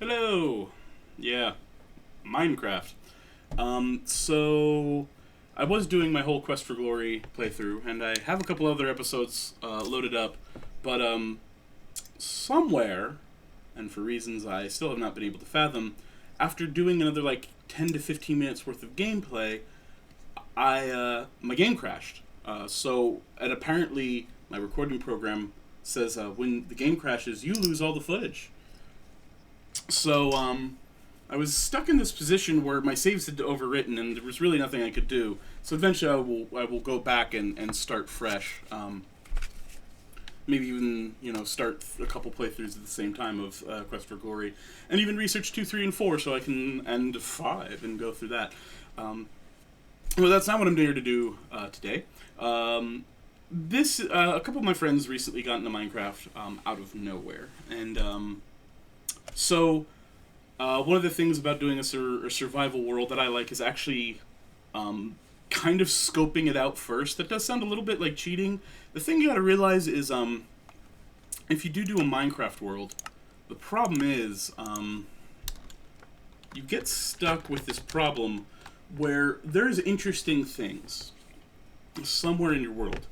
Hello. Yeah, Minecraft. So I was doing my whole Quest for Glory playthrough, and I have a couple other episodes loaded up, but somewhere, and for reasons I still have not been able to fathom, after doing another like 10 to 15 minutes worth of gameplay, I my game crashed. And apparently my recording program says when the game crashes, you lose all the footage. So I was stuck in this position where my saves had overwritten, and there was really nothing I could do. So eventually, I will go back and start fresh. Maybe even start a couple playthroughs at the same time of Quest for Glory, and even research 2, 3, and 4, so I can end 5 and go through that. Well, that's not what I'm here to do today. This A couple of my friends recently got into Minecraft out of nowhere, and so one of the things about doing a survival world that I like is actually kind of scoping it out first. That does sound a little bit like cheating. The thing you gotta realize is if you do a Minecraft world, the problem is you get stuck with this problem where there's interesting things somewhere in your world.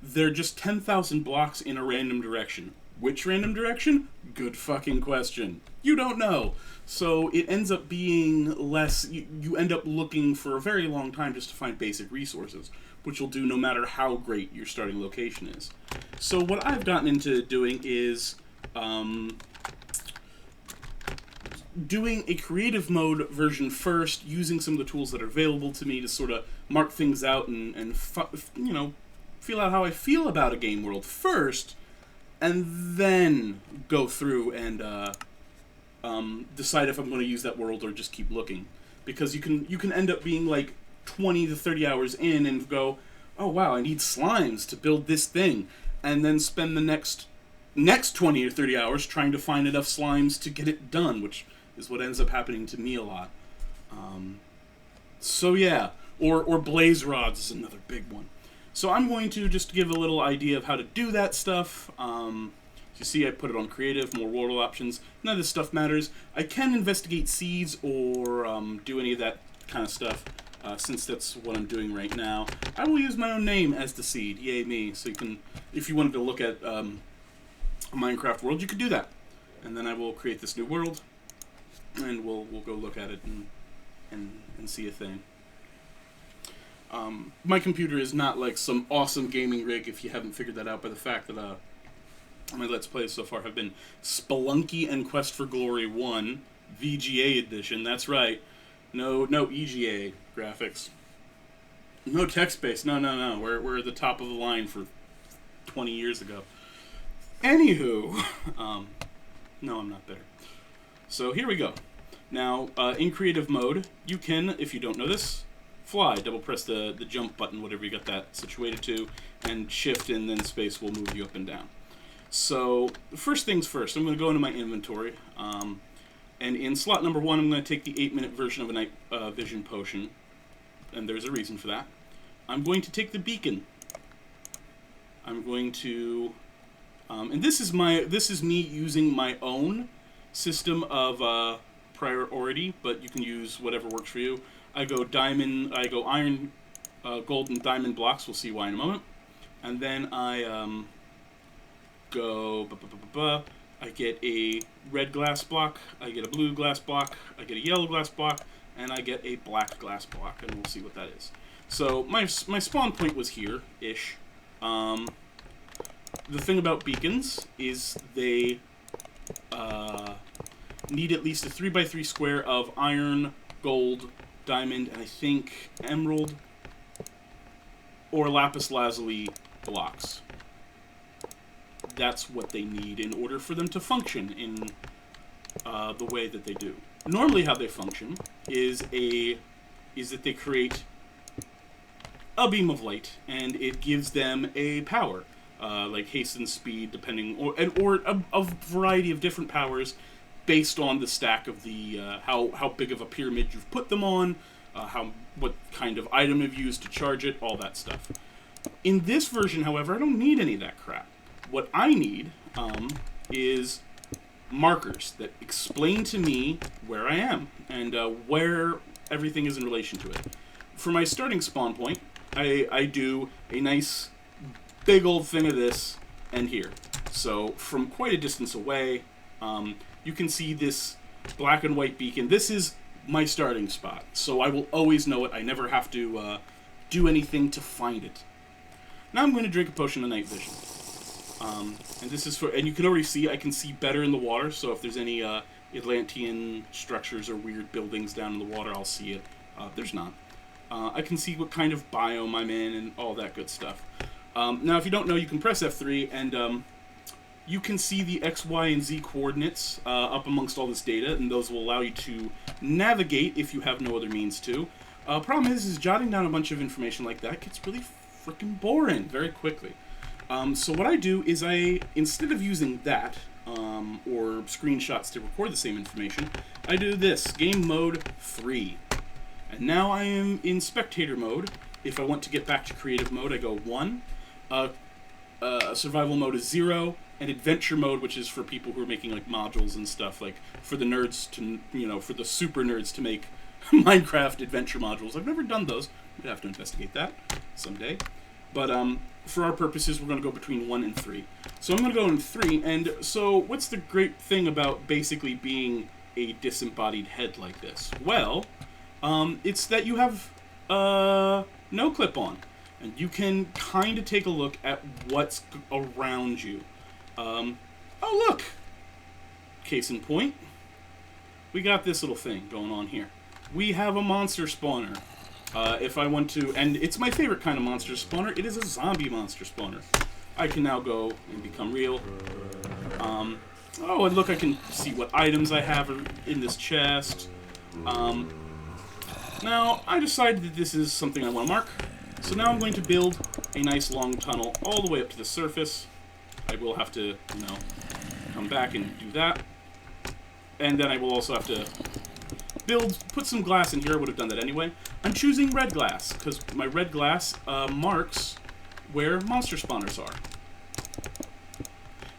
They're just 10,000 blocks in a random direction. Which random direction? Good fucking question. You don't know. So it ends up being less. You end up looking for a very long time just to find basic resources, which will do no matter how great your starting location is. So what I've gotten into doing is doing a creative mode version first, using some of the tools that are available to me to sort of mark things out and feel out how I feel about a game world first, and then go through and decide if I'm going to use that world or just keep looking. Because you can end up being like 20 to 30 hours in and go, oh wow, I need slimes to build this thing, and then spend the next 20 or 30 hours trying to find enough slimes to get it done, which is what ends up happening to me a lot. So yeah, or blaze rods is another big one. So I'm going to just give a little idea of how to do that stuff. You see, I put it on creative, more world options. None of this stuff matters. I can investigate seeds or do any of that kind of stuff, since that's what I'm doing right now. I will use my own name as the seed. Yay me! So you can, if you wanted to look at a Minecraft world, you could do that. And then I will create this new world, and we'll go look at it and see a thing. My computer is not like some awesome gaming rig, if you haven't figured that out by the fact that my Let's Plays so far have been Spelunky and Quest for Glory 1 VGA edition. That's right. No EGA graphics. No text-based. No. We're at the top of the line for 20 years ago. Anywho, no, I'm not there. So here we go. Now, in creative mode, you can, if you don't know this, fly. Double press the jump button, whatever you got that situated to, and shift and then space will move you up and down. So, first things first, I'm going to go into my inventory, and in slot number 1, I'm going to take the 8-minute version of a night vision potion, and there's a reason for that. I'm going to take the beacon. I'm going to, and this is me using my own system of priority, but you can use whatever works for you. I go iron, gold, and diamond blocks. We'll see why in a moment. And then I go. I get a red glass block. I get a blue glass block. I get a yellow glass block, and I get a black glass block. And we'll see what that is. So my spawn point was here ish. The thing about beacons is they need at least a 3x3 square of iron, gold, diamond, and I think emerald or lapis lazuli blocks. That's what they need in order for them to function in the way that they do. Normally how they function is that they create a beam of light, and it gives them a power, like haste and speed, depending, or a variety of different powers based on the stack of the how big of a pyramid you've put them on, what kind of item you've used to charge it, all that stuff. In this version, however, I don't need any of that crap. What I need is markers that explain to me where I am and where everything is in relation to it. For my starting spawn point, I do a nice big old thing of this and here. So from quite a distance away, you can see this black and white beacon. This is my starting spot, so I will always know it. I never have to do anything to find it. Now I'm going to drink a potion of night vision. And this is for, and you can already see, I can see better in the water, so if there's any Atlantean structures or weird buildings down in the water, I'll see it. There's not. I can see what kind of biome I'm in and all that good stuff. Now, if you don't know, you can press F3, and you can see the X, Y, and Z coordinates up amongst all this data, and those will allow you to navigate if you have no other means to. Problem is jotting down a bunch of information like that gets really freaking boring very quickly. So what I do is instead of using that, or screenshots to record the same information, I do this, game mode 3. And now I am in spectator mode. If I want to get back to creative mode, I go 1. Survival mode is 0. And adventure mode, which is for people who are making like modules and stuff, like for the nerds to, for the super nerds to make Minecraft adventure modules. I've never done those. We'd have to investigate that someday. But for our purposes, we're going to go between 1 and 3. So I'm going to go in 3, and so what's the great thing about basically being a disembodied head like this? Well, it's that you have no clip on, and you can kind of take a look at what's around you. Oh look! Case in point, we got this little thing going on here. We have a monster spawner. If I want to, and it's my favorite kind of monster spawner, it is a zombie monster spawner. I can now go and become real. Oh, and look, I can see what items I have in this chest. Now, I decided that this is something I want to mark. So now I'm going to build a nice long tunnel all the way up to the surface. I will have to, come back and do that. And then I will also have to put some glass in here. I would have done that anyway. I'm choosing red glass, because my red glass marks where monster spawners are.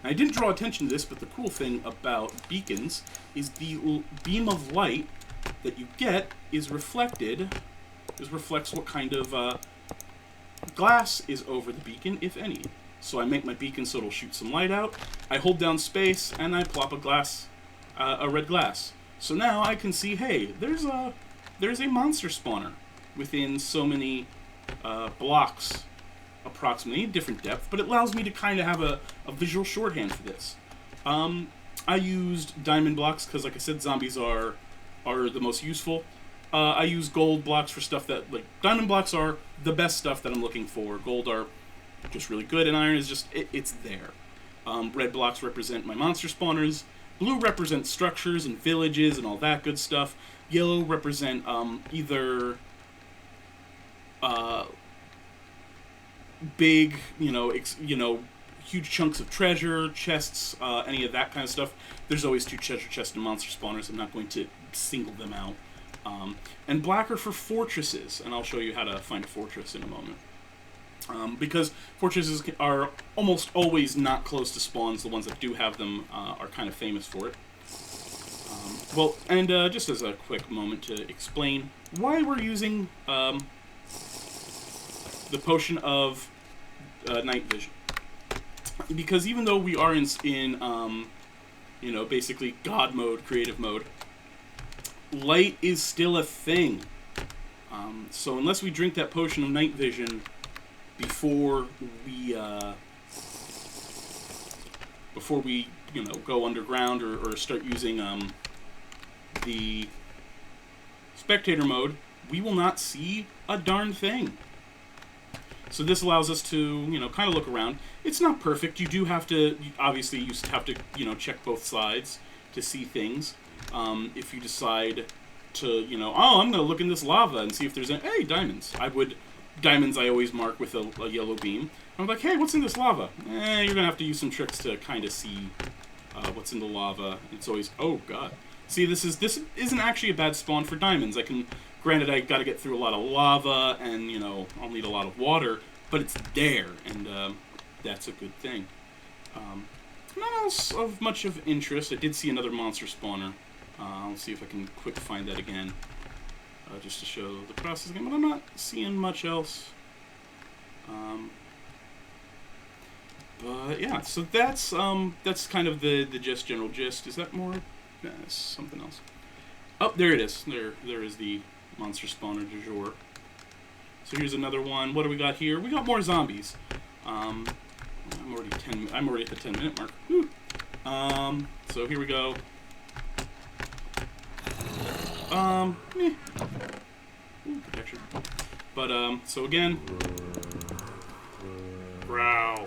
Now, I didn't draw attention to this, but the cool thing about beacons is the beam of light that you get is reflects what kind of glass is over the beacon, if any. So I make my beacon so it'll shoot some light out. I hold down space, and I plop a red glass. So now I can see, hey, there's a monster spawner within so many blocks, approximately, different depth, but it allows me to kind of have a visual shorthand for this. I used diamond blocks because, like I said, zombies are the most useful. I use gold blocks for stuff that, like, diamond blocks are the best stuff that I'm looking for. Gold are just really good, and iron is just, it's there. Red blocks represent my monster spawners. Blue represents structures and villages and all that good stuff. Yellow represent either big, huge chunks of treasure, chests, any of that kind of stuff. There's always 2 treasure chests and monster spawners. I'm not going to single them out. And black are for fortresses, and I'll show you how to find a fortress in a moment. Because fortresses are almost always not close to spawns. The ones that do have them are kind of famous for it. Just as a quick moment to explain why we're using the potion of night vision. Because even though we are in basically God mode, creative mode, light is still a thing. So unless we drink that potion of night vision before we go underground or start using the spectator mode, we will not see a darn thing. So this allows us to, kind of look around. It's not perfect. You do have to, obviously, you have to, check both sides to see things. If you decide to, I'm going to look in this lava and see if there's hey, diamonds. Diamonds I always mark with a yellow beam. I'm like, hey, what's in this lava? You're going to have to use some tricks to kind of see what's in the lava. It's always, oh, God. See, this isn't actually a bad spawn for diamonds. Granted, I got to get through a lot of lava, and, I'll need a lot of water, but it's there, and that's a good thing. Not else of much of interest. I did see another monster spawner. I'll see if I can quick find that again. Just to show the process again, but I'm not seeing much else. But yeah, so that's kind of the general gist. Is that more? No, it's something else. Oh, there it is. There is the monster spawner du jour. So here's another one. What do we got here? We got more zombies. I'm already at the 10-minute mark. Woo. So here we go. Ooh, protection. But so again, growl.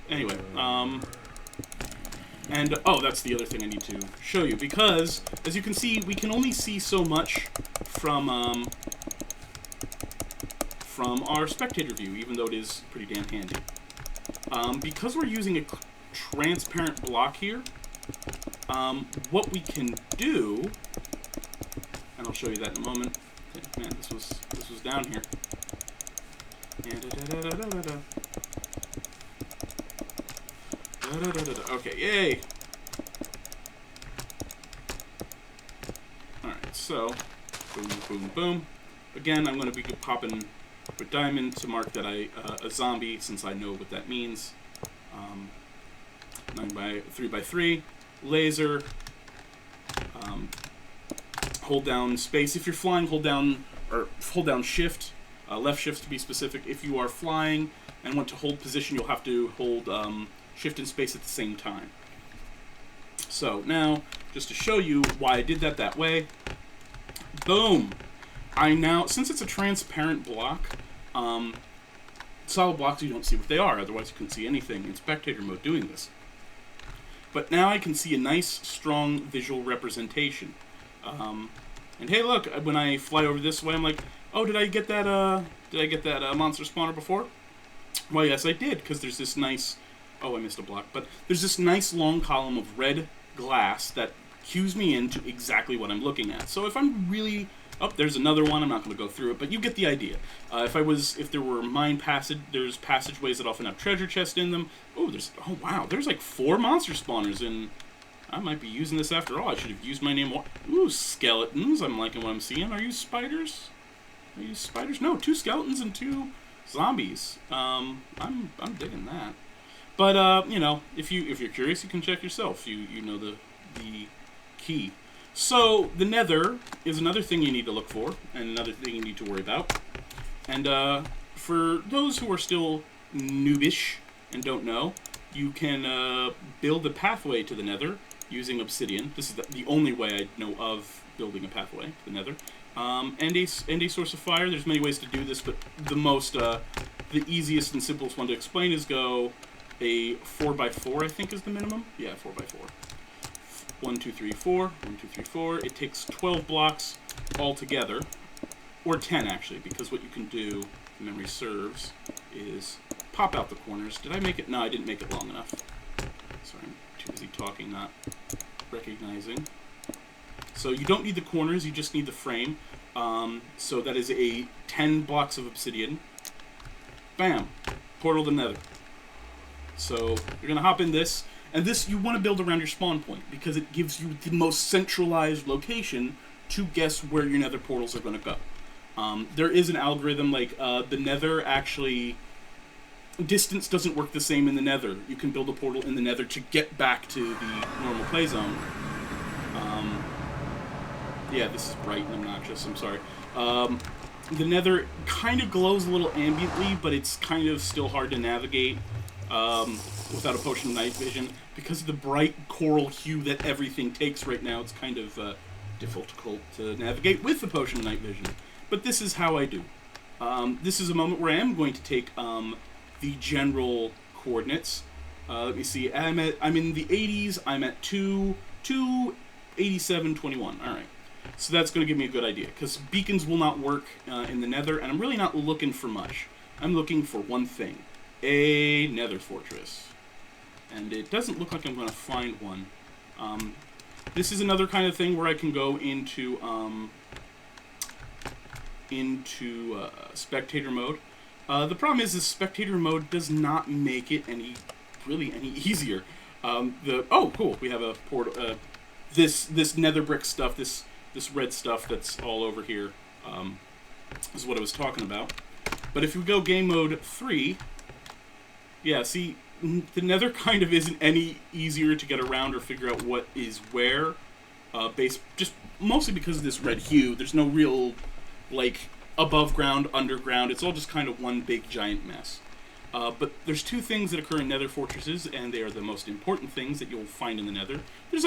Anyway, and oh, that's the other thing I need to show you, because as you can see, we can only see so much from our spectator view, even though it is pretty damn handy. Because we're using a transparent block here, what we can do, and I'll show you that in a moment. Man, this was down here. Okay, yay! Alright, so, boom, boom, boom. Again, I'm going to be popping with diamond to mark that a zombie, since I know what that means. 3x3, laser, hold down space. If you're flying, hold down shift, left shift to be specific. If you are flying and want to hold position, you'll have to hold shift and space at the same time. So now, just to show you why I did that way, boom! Since it's a transparent block, solid blocks, you don't see what they are, otherwise you couldn't see anything in spectator mode doing this. But now I can see a nice, strong visual representation. And hey, look, when I fly over this way, I'm like, oh, did I get that monster spawner before? Well, yes, I did, because there's this nice, oh, I missed a block, but there's this nice long column of red glass that cues me into exactly what I'm looking at. So if I'm really, oh, there's another one, I'm not going to go through it, but you get the idea. If there were there's passageways that often have treasure chests in them. Oh, wow, there's like 4 monster spawners, and I might be using this after all. I should have used my name. Ooh, skeletons, I'm liking what I'm seeing. Are you spiders? No, 2 skeletons and 2 zombies. I'm digging that. But you know, if you're curious, you can check yourself. You know the key. So the Nether is another thing you need to look for, and another thing you need to worry about. And for those who are still noobish and don't know, you can build a pathway to the Nether using obsidian. This is the only way I know of building a pathway to the Nether. And a source of fire. There's many ways to do this, but the easiest and simplest one to explain is go a 4x4, I think is the minimum. Yeah, 4x4. 1, 2, 3, 4. 1, 2, 3, 4. It takes 12 blocks altogether, or 10 actually, because what you can do, if memory serves, is pop out the corners. Did I make it? No, I didn't make it long enough. Sorry, I'm too busy talking, not recognizing. So you don't need the corners, you just need the frame. So that is a 10 blocks of obsidian. Bam! Portal to Nether. So you're going to hop in this, and this you want to build around your spawn point, because it gives you the most centralized location to guess where your Nether portals are going to go. There is an algorithm, like the Nether actually... Distance doesn't work the same in the Nether. You can build a portal in the Nether to get back to the normal play zone. Yeah, this is bright and obnoxious, I'm sorry. The Nether kind of glows a little ambiently, but it's kind of still hard to navigate without a potion of night vision. Because of the bright coral hue that everything takes right now, it's kind of difficult to navigate with the potion of night vision. But this is how I do. This is a moment where I am going to take the general coordinates. Let me see, I'm in the 80s, I'm at 287.21, alright. So that's going to give me a good idea, because beacons will not work in the Nether, and I'm really not looking for much. I'm looking for one thing, a Nether fortress. And it doesn't look like I'm going to find one. This is another kind of thing where I can go into spectator mode. The problem is spectator mode does not make it really any easier. Oh, cool, we have a portal. This nether brick stuff, this red stuff that's all over here, is what I was talking about. But if we go game mode 3, yeah, see, the nether kind of isn't any easier to get around or figure out what is where, just mostly because of this red hue. There's no real, like, above ground, underground. It's all just kind of one big giant mess. But there's two things that occur in nether fortresses, and they are the most important things that you'll find in the nether. There's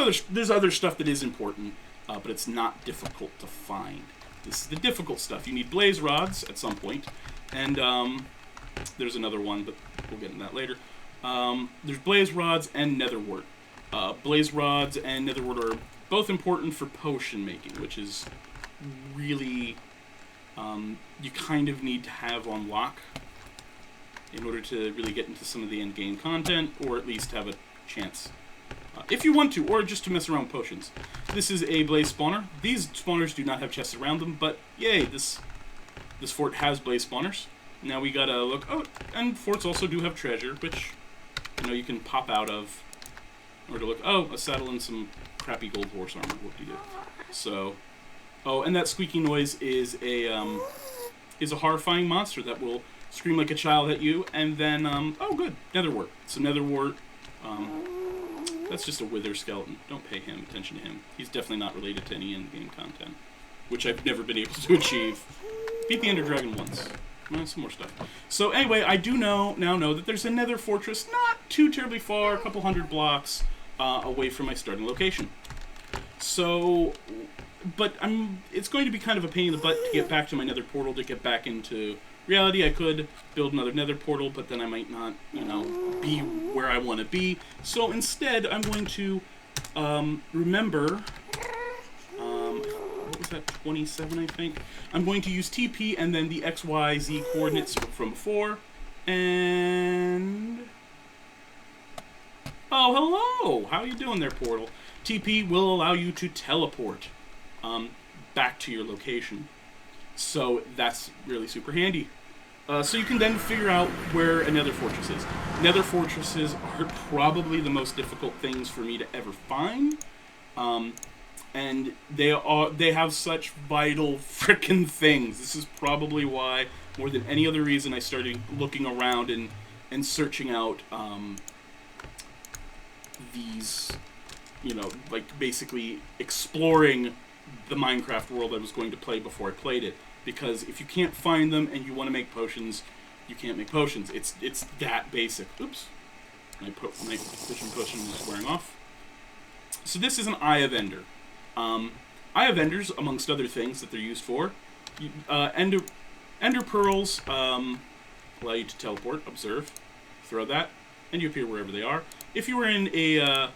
other stuff that is important, but it's not difficult to find. This is the difficult stuff. You need blaze rods at some point, and there's another one, but we'll get into that later. There's blaze rods and nether wart. Blaze rods and nether wart are both important for potion making, which is really you kind of need to have on lock in order to really get into some of the end game content, or at least have a chance. If you want to, or just to mess around with potions. This is a blaze spawner. These spawners do not have chests around them, but yay, this fort has blaze spawners. Now we gotta look. Oh, and forts also do have treasure, which you can pop out of, or to look. Oh, a saddle and some crappy gold horse armor. What do you do? So, oh, and that squeaky noise is a horrifying monster that will scream like a child at you, and then oh, good, nether wart. So nether wart. That's just a wither skeleton. Don't pay him attention to him. He's definitely not related to any in-game content, which I've never been able to achieve. Beat the Ender Dragon once. Well, some more stuff. So anyway, I do now know that there's a nether fortress not too terribly far, a couple hundred blocks away from my starting location. So, but it's going to be kind of a pain in the butt to get back to my nether portal, to get back into reality. I could build another nether portal, but then I might not, be where I want to be. So instead, I'm going to remember, what was that, 27, I think? I'm going to use TP and then the XYZ coordinates from before, and... Oh, hello! How you doing there, portal? TP will allow you to teleport back to your location. So that's really super handy. So you can then figure out where a nether fortress is. Nether fortresses are probably the most difficult things for me to ever find. And they have such vital frickin' things. This is probably why, more than any other reason, I started looking around and searching out these, like basically exploring the Minecraft world I was going to play before I played it. Because if you can't find them and you want to make potions, you can't make potions. It's that basic. Oops. My vision potion is wearing off. So this is an Eye of Ender. Eye of Enders, amongst other things that they're used for, Ender Pearls allow you to teleport, observe, throw that, and you appear wherever they are. If you were in a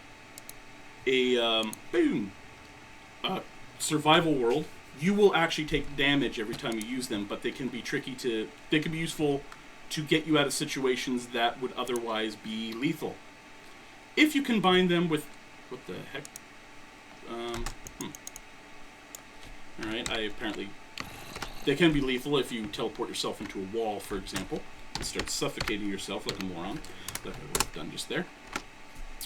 survival world, you will actually take damage every time you use them, but they can be they can be useful to get you out of situations that would otherwise be lethal. If you combine them with, what the heck? Alright, they can be lethal if you teleport yourself into a wall, for example, and start suffocating yourself like a moron. That I would have done just there.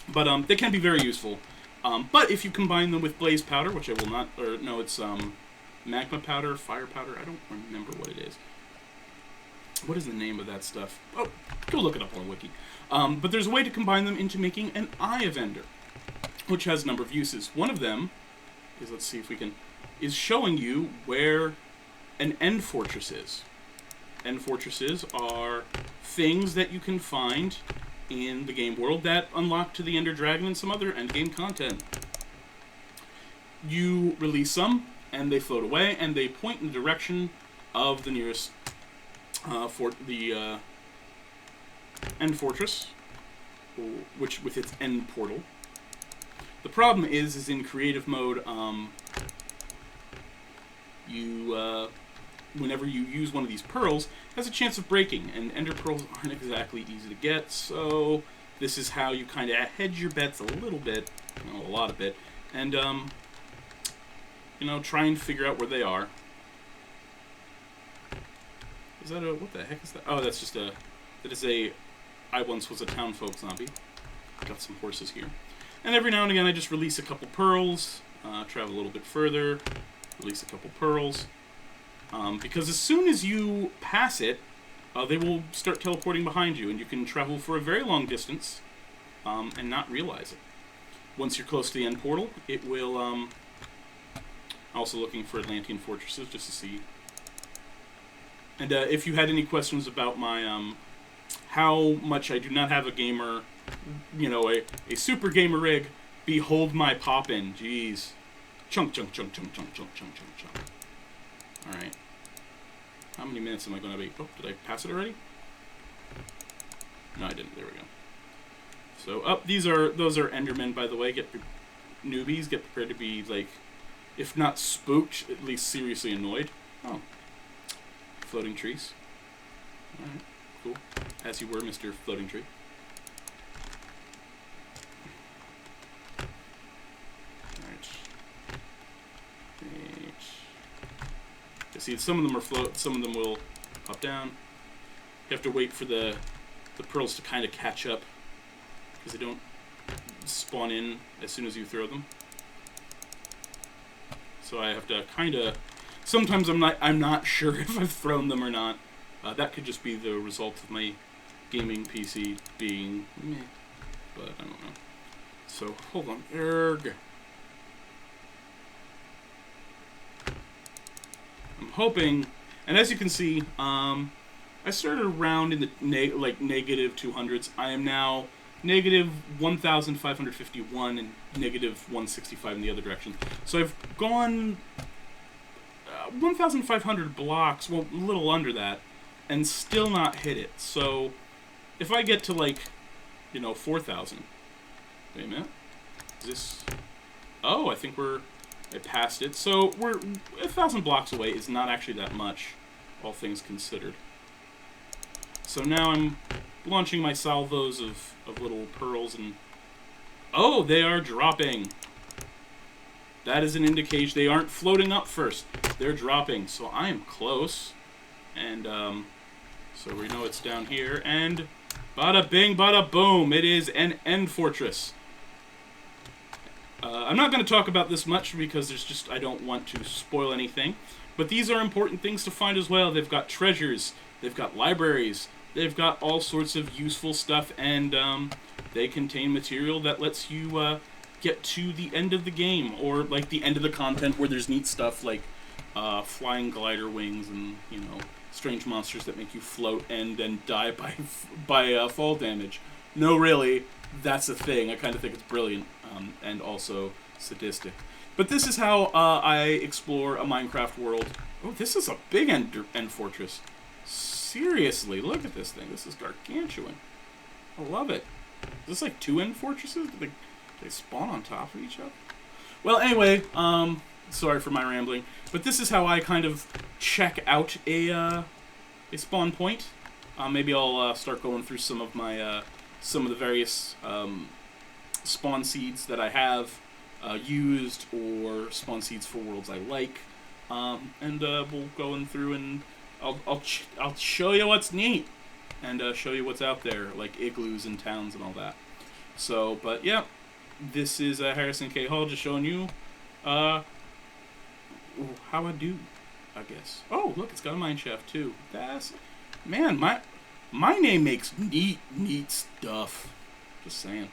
But they can be very useful. But if you combine them with blaze powder, which I will not, or no, it's magma powder, fire powder, I don't remember what it is. What is the name of that stuff? Oh, go look it up on Wiki. But there's a way to combine them into making an Eye of Ender, which has a number of uses. One of them is, let's see if we can, is showing you where an end fortress is. End fortresses are things that you can find in the game world that unlock to the Ender Dragon and some other end game content. You release them, and they float away, and they point in the direction of the nearest end fortress, which with its end portal. The problem is in creative mode, whenever you use one of these pearls, has a chance of breaking, and ender pearls aren't exactly easy to get, so this is how you kind of hedge your bets a little bit, a lot of it, and, try and figure out where they are. Is that a... What the heck is that? Oh, that's just a... That is a... I once was a townfolk zombie. Got some horses here. And every now and again I just release a couple pearls, travel a little bit further, release a couple pearls. Because as soon as you pass it, they will start teleporting behind you, and you can travel for a very long distance and not realize it. Once you're close to the end portal, it will... also looking for Atlantean fortresses just to see. And if you had any questions about my... how much I do not have a gamer... You know, a super gamer rig. Behold my poppin'. Jeez. Chunk, chunk, chunk, chunk, chunk, chunk, chunk, chunk, chunk. Alright. How many minutes am I going to be? Oh, did I pass it already? No, I didn't. There we go. So, those are Endermen, by the way. Newbies, get prepared to be, like, if not spooked, at least seriously annoyed. Oh. Floating trees. Alright, cool. As you were, Mr. Floating Tree. See, some of them are float, some of them will pop down. You have to wait for the pearls to kind of catch up, because they don't spawn in as soon as you throw them. So I have to kind of... Sometimes I'm not sure if I've thrown them or not. That could just be the result of my gaming PC being meh, but I don't know. So, hold on. Erg. I'm hoping, and as you can see, I started around in the negative 200s. I am now negative 1,551 and negative 165 in the other direction. So I've gone 1,500 blocks, well, a little under that, and still not hit it. So if I get to, like, you know, 4,000. Wait a minute. Is this... Oh, I think I passed it. So we're 1,000 blocks away is not actually that much, all things considered. So now I'm launching my salvos of little pearls, and... Oh, they are dropping! That is an indication they aren't floating up first. They're dropping, so I am close. And, so we know it's down here, and... Bada bing, bada boom! It is an end fortress. I'm not going to talk about this much because I don't want to spoil anything. But these are important things to find as well. They've got treasures, they've got libraries, they've got all sorts of useful stuff, and they contain material that lets you get to the end of the game, or like the end of the content where there's neat stuff like flying glider wings and, you know, strange monsters that make you float and then die by fall damage. No, really, that's a thing. I kind of think it's brilliant. And also sadistic. But this is how I explore a Minecraft world. Oh, this is a big end fortress. Seriously, look at this thing. This is gargantuan. I love it. Is this like 2 end fortresses? Do they spawn on top of each other? Well, anyway, sorry for my rambling. But this is how I kind of check out a spawn point. Maybe I'll start going through some of the various... spawn seeds that I have used, or spawn seeds for worlds I like, and we'll go in through and I'll show you what's neat, and show you what's out there, like igloos and towns and all that. So, but yeah, this is Harrison K. Hall just showing you how I do, I guess. Oh, look, it's got a mine shaft too. Man, my name makes neat stuff. Just saying.